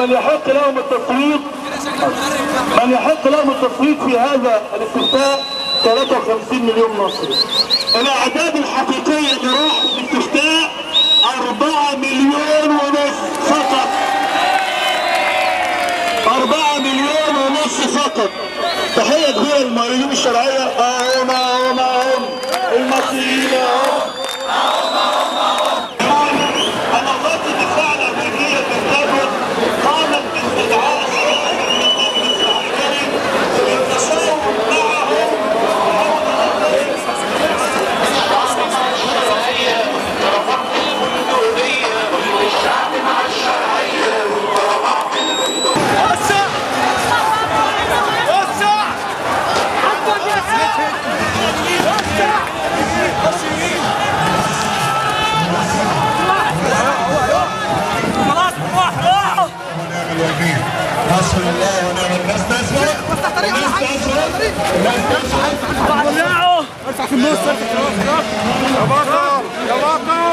من يحق لهم التصويت في هذا الاستفتاء 53 مليون مصري. الاعداد الحقيقيه اللي راحت في الاستفتاء 4 مليون ونص فقط. 4 مليون ونص فقط. تحيه كبيره للمؤيدين الشرعيه. هم المصريين منظمه الدفاع الامريكيه بالتابع قامت باستدعاء للتشاور معهم الشعب مع الشرعيه نصر الله ونعم الناس تسود الناس تسود الناس تسود ارفع في النص يا بطل يا بطل